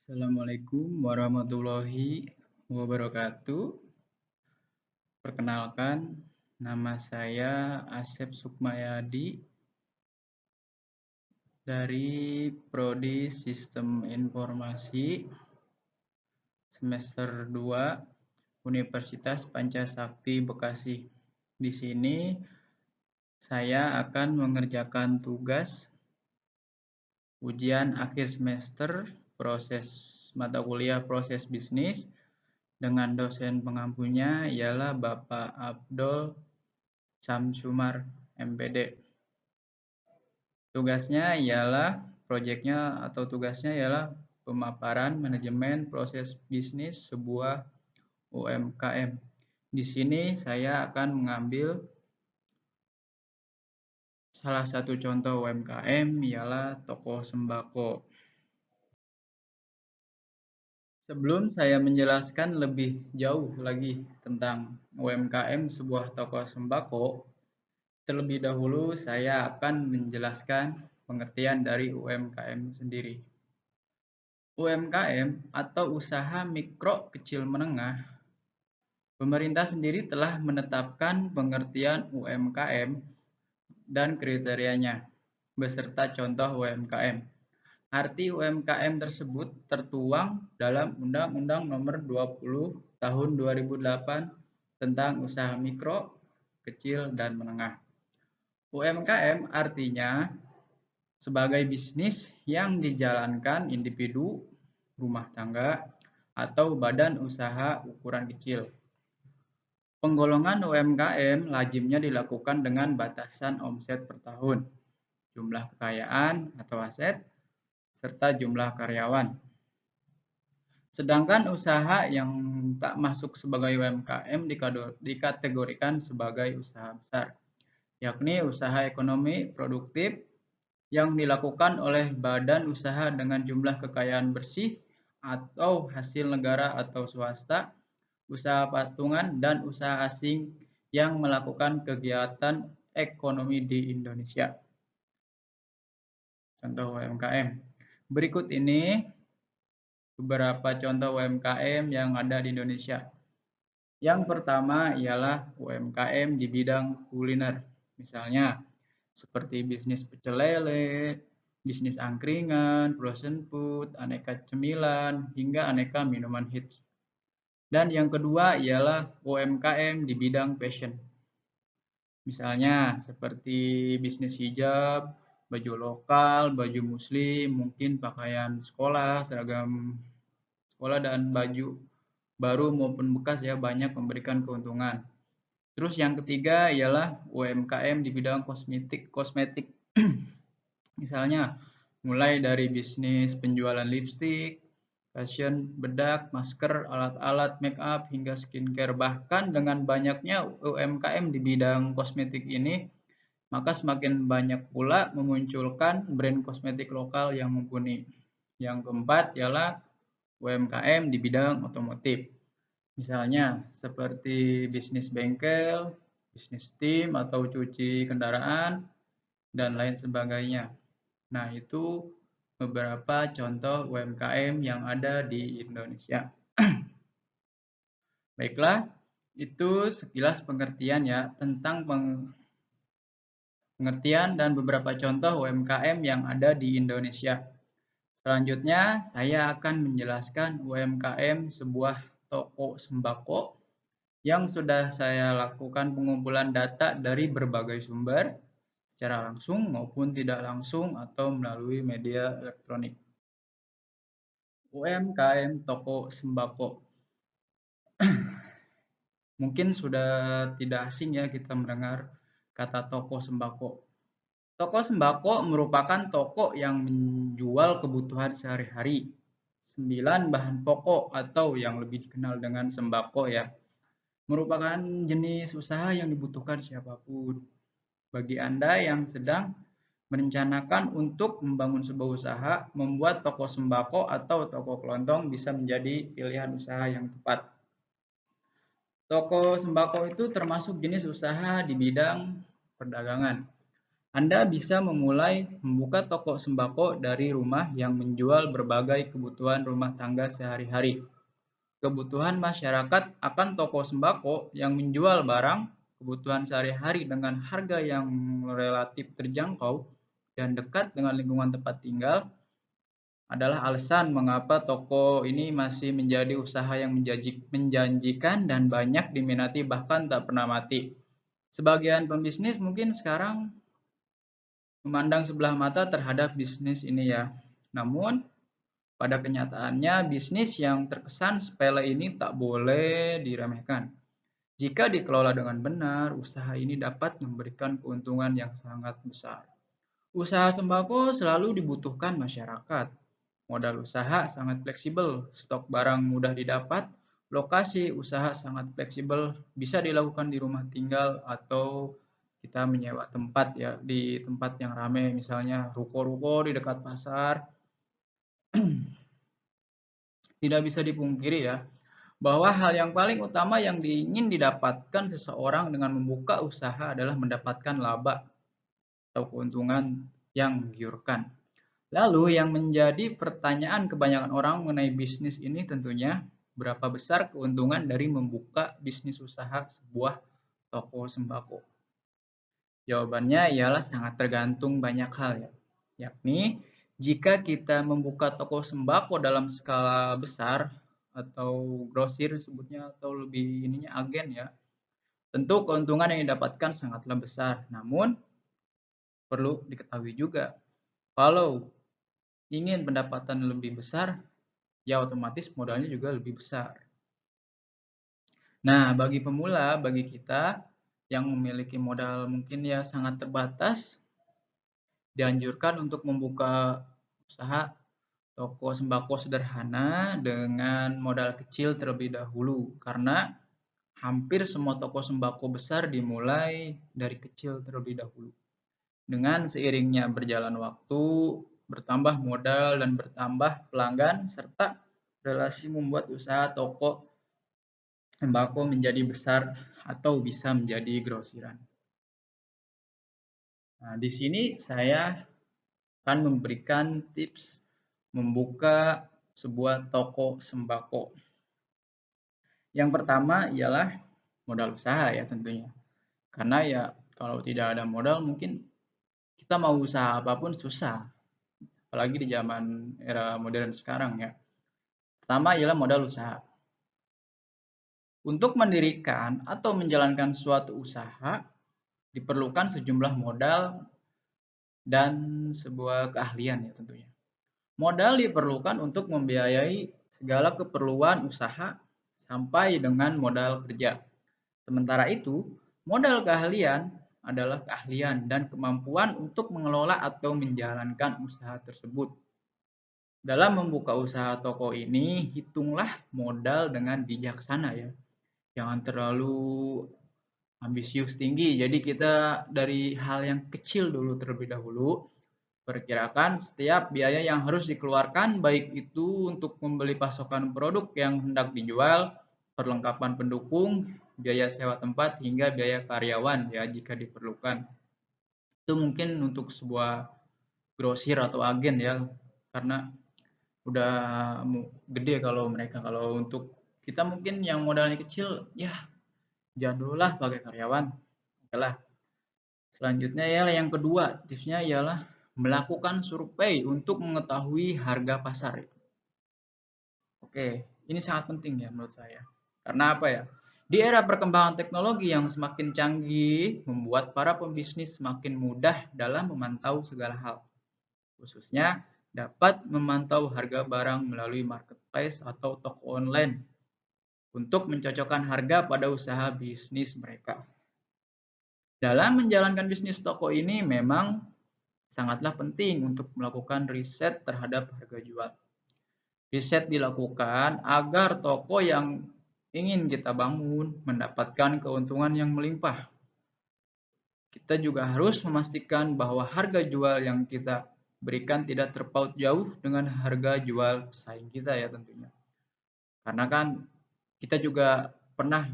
Assalamualaikum warahmatullahi wabarakatuh. Perkenalkan, nama saya Asep Sukmayadi dari Prodi Sistem Informasi semester 2 Universitas Pancasakti Bekasi. Di sini saya akan mengerjakan tugas ujian akhir semester mata kuliah proses bisnis dengan dosen pengampunya ialah Bapak Abdul Samsumar MPD. Tugasnya ialah pemaparan manajemen proses bisnis sebuah UMKM. Di sini saya akan mengambil salah satu contoh UMKM ialah toko sembako. Sebelum saya menjelaskan lebih jauh lagi tentang UMKM sebuah toko sembako, terlebih dahulu saya akan menjelaskan pengertian dari UMKM sendiri. UMKM atau usaha mikro kecil menengah, pemerintah sendiri telah menetapkan pengertian UMKM dan kriterianya, beserta contoh UMKM. Arti UMKM tersebut tertuang dalam Undang-Undang Nomor 20 Tahun 2008 tentang usaha mikro, kecil, dan menengah. UMKM artinya sebagai bisnis yang dijalankan individu, rumah tangga, atau badan usaha ukuran kecil. Penggolongan UMKM lazimnya dilakukan dengan batasan omset per tahun, jumlah kekayaan atau aset, serta jumlah karyawan. Sedangkan usaha yang tak masuk sebagai UMKM dikategorikan sebagai usaha besar, yakni usaha ekonomi produktif yang dilakukan oleh badan usaha dengan jumlah kekayaan bersih atau hasil negara atau swasta, usaha patungan, dan usaha asing yang melakukan kegiatan ekonomi di Indonesia. Contoh UMKM. Berikut ini beberapa contoh UMKM yang ada di Indonesia. Yang pertama ialah UMKM di bidang kuliner. Misalnya seperti bisnis pecel lele, bisnis angkringan, frozen food, aneka cemilan, hingga aneka minuman hits. Dan yang kedua ialah UMKM di bidang fashion. Misalnya seperti bisnis hijab, baju lokal, baju muslim, mungkin pakaian sekolah, seragam sekolah, dan baju baru maupun bekas ya banyak memberikan keuntungan. Terus yang ketiga ialah UMKM di bidang kosmetik. Misalnya mulai dari bisnis penjualan lipstik, fashion, bedak, masker, alat-alat make up, hingga skincare. Bahkan dengan banyaknya UMKM di bidang kosmetik ini, maka semakin banyak pula memunculkan brand kosmetik lokal yang mumpuni. Yang keempat ialah UMKM di bidang otomotif. Misalnya seperti bisnis bengkel, bisnis tim atau cuci kendaraan, dan lain sebagainya. Nah, itu beberapa contoh UMKM yang ada di Indonesia. Baiklah, itu sekilas pengertian ya tentang pengertian dan beberapa contoh UMKM yang ada di Indonesia. Selanjutnya, saya akan menjelaskan UMKM sebuah toko sembako yang sudah saya lakukan pengumpulan data dari berbagai sumber, secara langsung maupun tidak langsung atau melalui media elektronik. UMKM toko sembako. Mungkin sudah tidak asing ya kita mendengar kata toko sembako. Toko sembako merupakan toko yang menjual kebutuhan sehari-hari, 9 bahan pokok atau yang lebih dikenal dengan sembako ya. Merupakan jenis usaha yang dibutuhkan siapapun. Bagi Anda yang sedang merencanakan untuk membangun sebuah usaha, membuat toko sembako atau toko kelontong bisa menjadi pilihan usaha yang tepat. Toko sembako itu termasuk jenis usaha di bidang perdagangan. Anda bisa memulai membuka toko sembako dari rumah yang menjual berbagai kebutuhan rumah tangga sehari-hari. Kebutuhan masyarakat akan toko sembako yang menjual barang kebutuhan sehari-hari dengan harga yang relatif terjangkau dan dekat dengan lingkungan tempat tinggal adalah alasan mengapa toko ini masih menjadi usaha yang menjanjikan dan banyak diminati bahkan tak pernah mati. Sebagian pembisnis mungkin sekarang memandang sebelah mata terhadap bisnis ini ya. Namun pada kenyataannya bisnis yang terkesan sepele ini tak boleh diremehkan. Jika dikelola dengan benar, usaha ini dapat memberikan keuntungan yang sangat besar. Usaha sembako selalu dibutuhkan masyarakat. Modal usaha sangat fleksibel, stok barang mudah didapat, lokasi usaha sangat fleksibel, bisa dilakukan di rumah tinggal atau kita menyewa tempat ya di tempat yang ramai, misalnya ruko-ruko di dekat pasar. Tidak bisa dipungkiri ya, bahwa hal yang paling utama yang ingin didapatkan seseorang dengan membuka usaha adalah mendapatkan laba atau keuntungan yang menggiurkan. Lalu yang menjadi pertanyaan kebanyakan orang mengenai bisnis ini tentunya berapa besar keuntungan dari membuka bisnis usaha sebuah toko sembako? Jawabannya ialah sangat tergantung banyak hal ya. Yakni jika kita membuka toko sembako dalam skala besar atau grosir sebutnya atau lebih ininya agen ya, tentu keuntungan yang didapatkan sangatlah besar. Namun perlu diketahui juga kalau ingin pendapatan lebih besar, ya otomatis modalnya juga lebih besar. Nah, bagi pemula, bagi kita yang memiliki modal mungkin ya sangat terbatas, dianjurkan untuk membuka usaha toko sembako sederhana dengan modal kecil terlebih dahulu, karena hampir semua toko sembako besar dimulai dari kecil terlebih dahulu. Dengan seiringnya berjalan waktu, bertambah modal dan bertambah pelanggan, serta relasi membuat usaha toko sembako menjadi besar atau bisa menjadi grosiran. Nah, di sini saya akan memberikan tips membuka sebuah toko sembako. Yang pertama ialah modal usaha ya tentunya. Karena ya kalau tidak ada modal mungkin kita mau usaha apapun susah. Apalagi di zaman era modern sekarang ya. Pertama ialah modal usaha. Untuk mendirikan atau menjalankan suatu usaha diperlukan sejumlah modal dan sebuah keahlian ya tentunya. Modal diperlukan untuk membiayai segala keperluan usaha sampai dengan modal kerja. Sementara itu, modal keahlian adalah keahlian dan kemampuan untuk mengelola atau menjalankan usaha tersebut. Dalam membuka usaha toko ini, hitunglah modal dengan bijaksana ya. Jangan terlalu ambisius tinggi. Jadi kita dari hal yang kecil dulu terlebih dahulu. Perkirakan setiap biaya yang harus dikeluarkan baik itu untuk membeli pasokan produk yang hendak dijual, perlengkapan pendukung, biaya sewa tempat hingga biaya karyawan ya jika diperlukan. Itu mungkin untuk sebuah grosir atau agen ya karena udah gede kalau mereka. Kalau untuk kita mungkin yang modalnya kecil ya jangan dulu lah pakai karyawan. Oke lah. Selanjutnya ya yang kedua tipsnya ialah melakukan survei untuk mengetahui harga pasar. Oke, ini sangat penting ya menurut saya. Karena apa ya? Di era perkembangan teknologi yang semakin canggih, membuat para pembisnis semakin mudah dalam memantau segala hal. Khususnya dapat memantau harga barang melalui marketplace atau toko online untuk mencocokkan harga pada usaha bisnis mereka. Dalam menjalankan bisnis toko ini memang sangatlah penting untuk melakukan riset terhadap harga jual. Riset dilakukan agar toko yang ingin kita bangun mendapatkan keuntungan yang melimpah. Kita juga harus memastikan bahwa harga jual yang kita berikan tidak terpaut jauh dengan harga jual pesaing kita ya tentunya. Karena kan kita juga pernah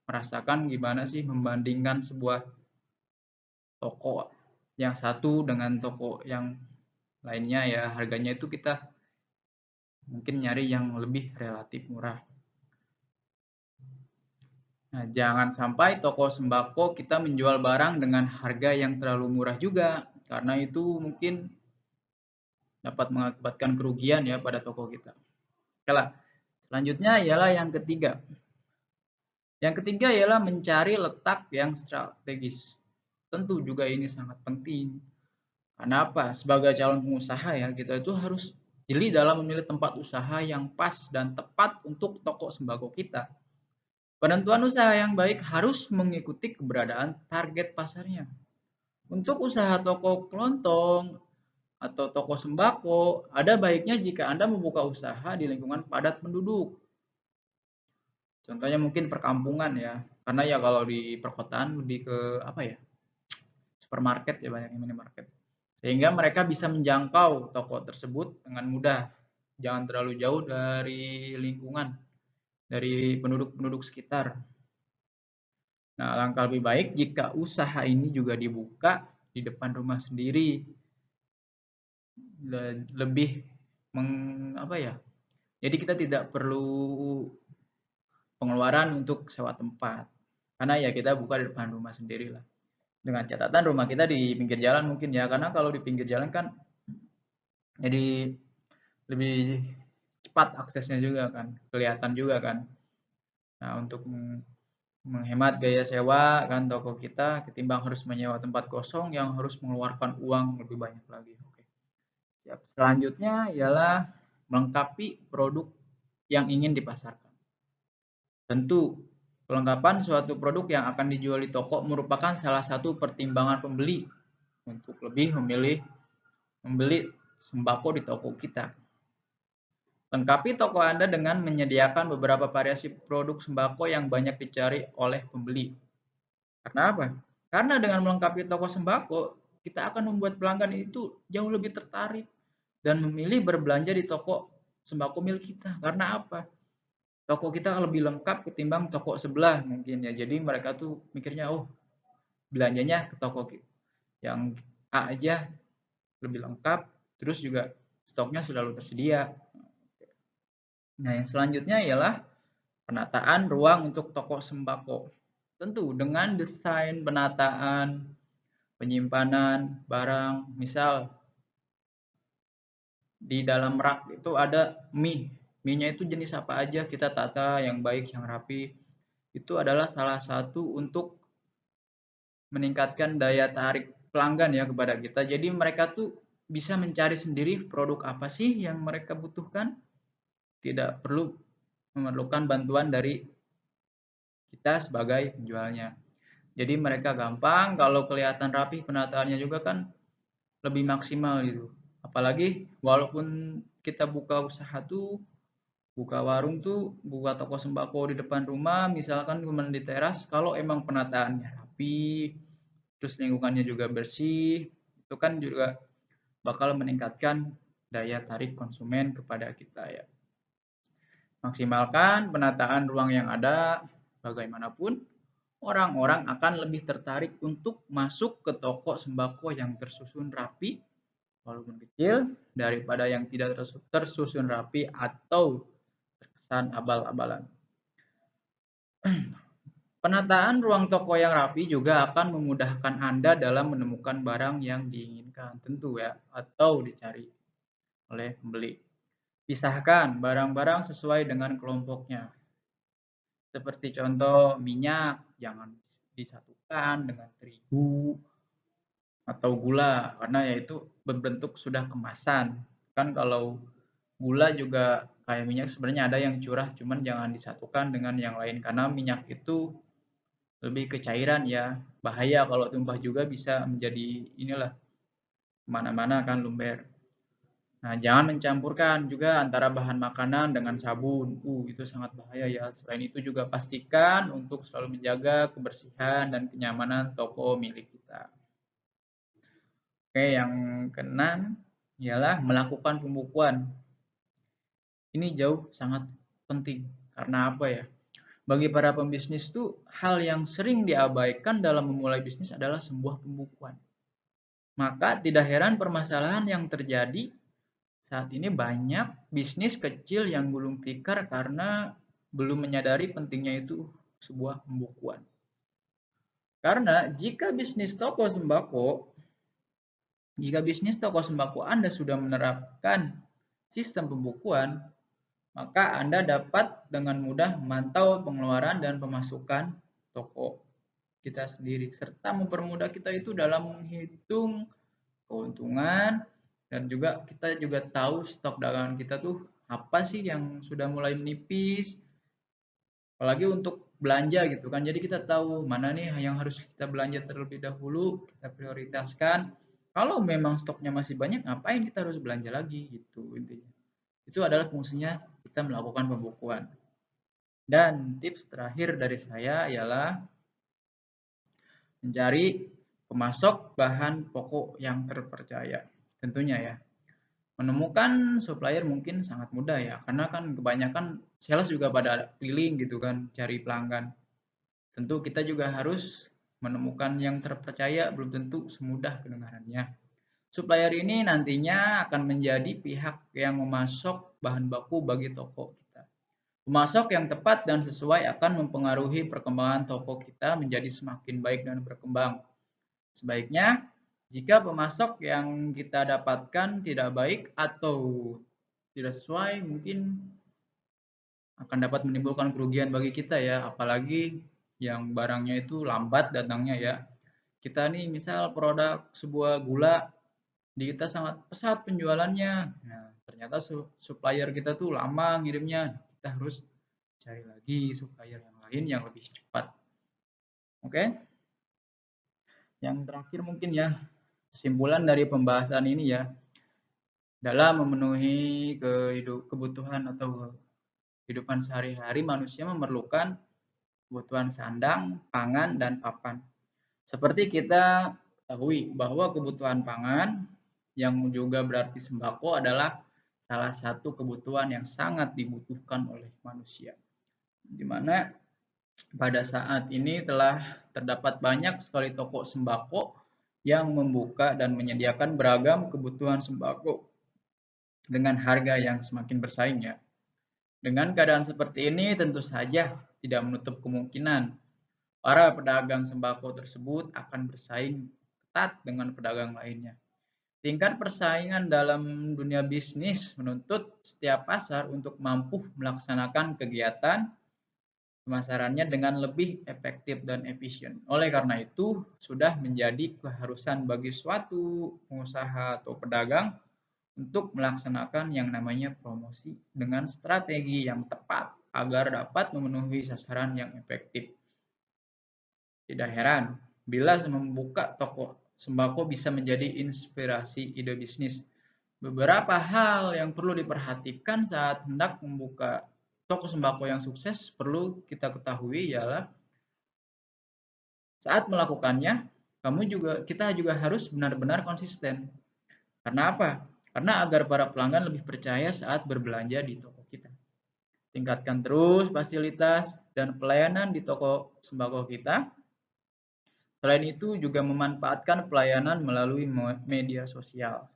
merasakan gimana sih membandingkan sebuah toko yang satu dengan toko yang lainnya ya, harganya itu kita mungkin nyari yang lebih relatif murah. Nah, jangan sampai toko sembako kita menjual barang dengan harga yang terlalu murah juga, karena itu mungkin dapat mengakibatkan kerugian ya pada toko kita. Oke lah, selanjutnya ialah yang ketiga. Yang ketiga ialah mencari letak yang strategis. Tentu juga ini sangat penting. Karena apa? Sebagai calon pengusaha ya, kita itu harus jeli dalam memilih tempat usaha yang pas dan tepat untuk toko sembako kita. Penentuan usaha yang baik harus mengikuti keberadaan target pasarnya. Untuk usaha toko kelontong atau toko sembako, ada baiknya jika Anda membuka usaha di lingkungan padat penduduk. Contohnya mungkin perkampungan ya. Karena ya kalau di perkotaan lebih ke apa ya? Supermarket ya, banyak minimarket. Sehingga mereka bisa menjangkau toko tersebut dengan mudah. Jangan terlalu jauh dari lingkungan, dari penduduk-penduduk sekitar. Nah, langkah lebih baik jika usaha ini juga dibuka di depan rumah sendiri. Lebih apa ya? Jadi kita tidak perlu pengeluaran untuk sewa tempat. Karena ya kita buka di depan rumah sendiri lah. Dengan catatan rumah kita di pinggir jalan mungkin ya, karena kalau di pinggir jalan kan jadi lebih cepat aksesnya juga kan, kelihatan juga kan. Nah, untuk menghemat biaya sewa kan toko kita ketimbang harus menyewa tempat kosong yang harus mengeluarkan uang lebih banyak lagi. Oke. Siap. Selanjutnya ialah melengkapi produk yang ingin dipasarkan. Tentu kelengkapan suatu produk yang akan dijual di toko merupakan salah satu pertimbangan pembeli untuk lebih membeli sembako di toko kita. Lengkapi toko Anda dengan menyediakan beberapa variasi produk sembako yang banyak dicari oleh pembeli. Karena apa? Karena dengan melengkapi toko sembako, kita akan membuat pelanggan itu jauh lebih tertarik dan memilih berbelanja di toko sembako milik kita. Karena apa? Toko kita lebih lengkap ketimbang toko sebelah mungkin ya. Jadi mereka tuh mikirnya, oh belanjanya ke toko yang A aja lebih lengkap, terus juga stoknya selalu tersedia. Nah, yang selanjutnya ialah penataan ruang untuk toko sembako. Tentu dengan desain penataan, penyimpanan barang, misal di dalam rak itu ada mie. Mie-nya itu jenis apa aja kita tata yang baik, yang rapi. Itu adalah salah satu untuk meningkatkan daya tarik pelanggan ya kepada kita. Jadi mereka tuh bisa mencari sendiri produk apa sih yang mereka butuhkan. Tidak perlu memerlukan bantuan dari kita sebagai penjualnya. Jadi mereka gampang, kalau kelihatan rapi penataannya juga kan lebih maksimal gitu. Apalagi walaupun kita buka usaha tuh, buka warung tuh, buka toko sembako di depan rumah, misalkan cuma di teras, kalau emang penataannya rapi, terus lingkungannya juga bersih, itu kan juga bakal meningkatkan daya tarik konsumen kepada kita ya. Maksimalkan penataan ruang yang ada, bagaimanapun orang-orang akan lebih tertarik untuk masuk ke toko sembako yang tersusun rapi, walaupun kecil, daripada yang tidak tersusun rapi atau terkesan abal-abalan. Penataan ruang toko yang rapi juga akan memudahkan Anda dalam menemukan barang yang diinginkan, tentu ya, atau dicari oleh pembeli. Pisahkan barang-barang sesuai dengan kelompoknya. Seperti contoh minyak, jangan disatukan dengan terigu atau gula, karena yaitu berbentuk sudah kemasan. Kan kalau gula juga kayak minyak sebenarnya ada yang curah, cuman jangan disatukan dengan yang lain karena minyak itu lebih ke cairan ya, bahaya kalau tumpah juga bisa menjadi inilah mana-mana kan luber. Nah, jangan mencampurkan juga antara bahan makanan dengan sabun. Itu sangat bahaya ya. Selain itu juga pastikan untuk selalu menjaga kebersihan dan kenyamanan toko milik kita. Oke, yang keenam ialah melakukan pembukuan. Ini jauh sangat penting. Karena apa ya? Bagi para pembisnis itu hal yang sering diabaikan dalam memulai bisnis adalah sebuah pembukuan. Maka tidak heran permasalahan yang terjadi saat ini banyak bisnis kecil yang gulung tikar karena belum menyadari pentingnya itu sebuah pembukuan. Karena jika bisnis toko sembako Anda sudah menerapkan sistem pembukuan, maka Anda dapat dengan mudah memantau pengeluaran dan pemasukan toko kita sendiri, serta mempermudah kita itu dalam menghitung keuntungan, dan juga kita juga tahu stok dagangan kita tuh apa sih yang sudah mulai menipis, apalagi untuk belanja gitu kan. Jadi kita tahu mana nih yang harus kita belanja terlebih dahulu, kita prioritaskan. Kalau memang stoknya masih banyak, ngapain kita harus belanja lagi gitu intinya. Itu adalah fungsinya kita melakukan pembukuan. Dan tips terakhir dari saya ialah mencari pemasok bahan pokok yang terpercaya. Tentunya ya. Menemukan supplier mungkin sangat mudah ya, karena kan kebanyakan sales juga pada keliling gitu kan, cari pelanggan. Tentu kita juga harus menemukan yang terpercaya, belum tentu semudah kedengarannya. Supplier ini nantinya akan menjadi pihak yang memasok bahan baku bagi toko kita. Pemasok yang tepat dan sesuai akan mempengaruhi perkembangan toko kita menjadi semakin baik dan berkembang. Sebaiknya, jika pemasok yang kita dapatkan tidak baik atau tidak sesuai, mungkin akan dapat menimbulkan kerugian bagi kita ya, apalagi yang barangnya itu lambat datangnya ya. Kita nih misal produk sebuah gula, di kita sangat pesat penjualannya. Nah, ternyata supplier kita tuh lama ngirimnya. Kita harus cari lagi supplier yang lain yang lebih cepat. Oke? Yang terakhir mungkin ya, kesimpulan dari pembahasan ini ya, dalam memenuhi kebutuhan atau kehidupan sehari-hari, manusia memerlukan kebutuhan sandang, pangan, dan papan. Seperti kita ketahui bahwa kebutuhan pangan yang juga berarti sembako adalah salah satu kebutuhan yang sangat dibutuhkan oleh manusia. Di mana pada saat ini telah terdapat banyak sekali toko sembako yang membuka dan menyediakan beragam kebutuhan sembako dengan harga yang semakin bersaing ya. Dengan keadaan seperti ini tentu saja tidak menutup kemungkinan para pedagang sembako tersebut akan bersaing ketat dengan pedagang lainnya. Tingkat persaingan dalam dunia bisnis menuntut setiap pasar untuk mampu melaksanakan kegiatan pemasarannya dengan lebih efektif dan efisien. Oleh karena itu, sudah menjadi keharusan bagi suatu pengusaha atau pedagang untuk melaksanakan yang namanya promosi dengan strategi yang tepat agar dapat memenuhi sasaran yang efektif. Tidak heran bila membuka toko sembako bisa menjadi inspirasi ide bisnis. Beberapa hal yang perlu diperhatikan saat hendak membuka toko sembako yang sukses perlu kita ketahui ialah saat melakukannya, kita juga harus benar-benar konsisten. Karena apa? Karena agar para pelanggan lebih percaya saat berbelanja di toko kita. Tingkatkan terus fasilitas dan pelayanan di toko sembako kita. Selain itu juga memanfaatkan pelayanan melalui media sosial.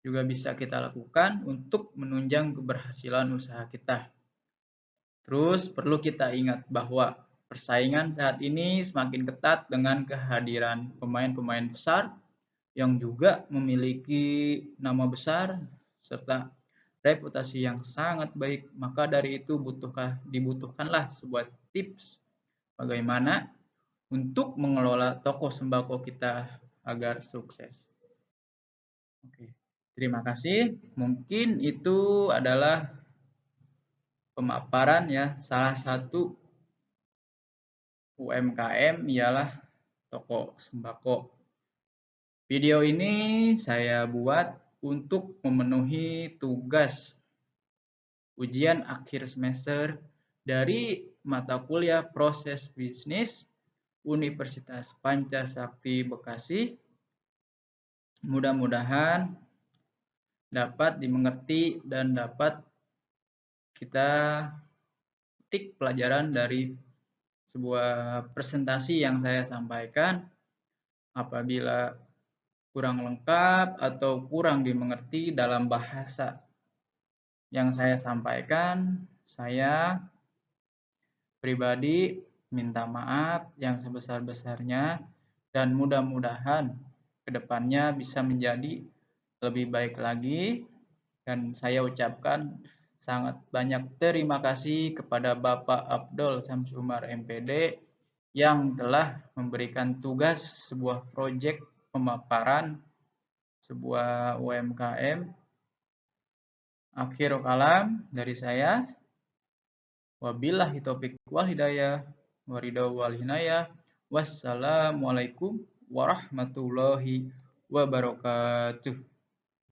Juga bisa kita lakukan untuk menunjang keberhasilan usaha kita. Terus perlu kita ingat bahwa persaingan saat ini semakin ketat dengan kehadiran pemain-pemain besar yang juga memiliki nama besar serta reputasi yang sangat baik. Maka dari itu dibutuhkanlah sebuah tips bagaimana untuk mengelola toko sembako kita agar sukses. Oke, terima kasih. Mungkin itu adalah pemaparan ya, salah satu UMKM ialah toko sembako. Video ini saya buat untuk memenuhi tugas ujian akhir semester dari mata kuliah proses bisnis Universitas Pancasakti Bekasi. Mudah-mudahan dapat dimengerti dan dapat kita petik pelajaran dari sebuah presentasi yang saya sampaikan. Apabila kurang lengkap atau kurang dimengerti dalam bahasa yang saya sampaikan, saya pribadi minta maaf yang sebesar-besarnya dan mudah-mudahan kedepannya bisa menjadi lebih baik lagi, dan saya ucapkan sangat banyak terima kasih kepada Bapak Abdul Samsumar MPD yang telah memberikan tugas sebuah proyek pemaparan sebuah UMKM. Akhirul kalam dari saya. Wabillahi taufiq wal hidayah. Waridau wal hinayah. Wassalamualaikum warahmatullahi wabarakatuh.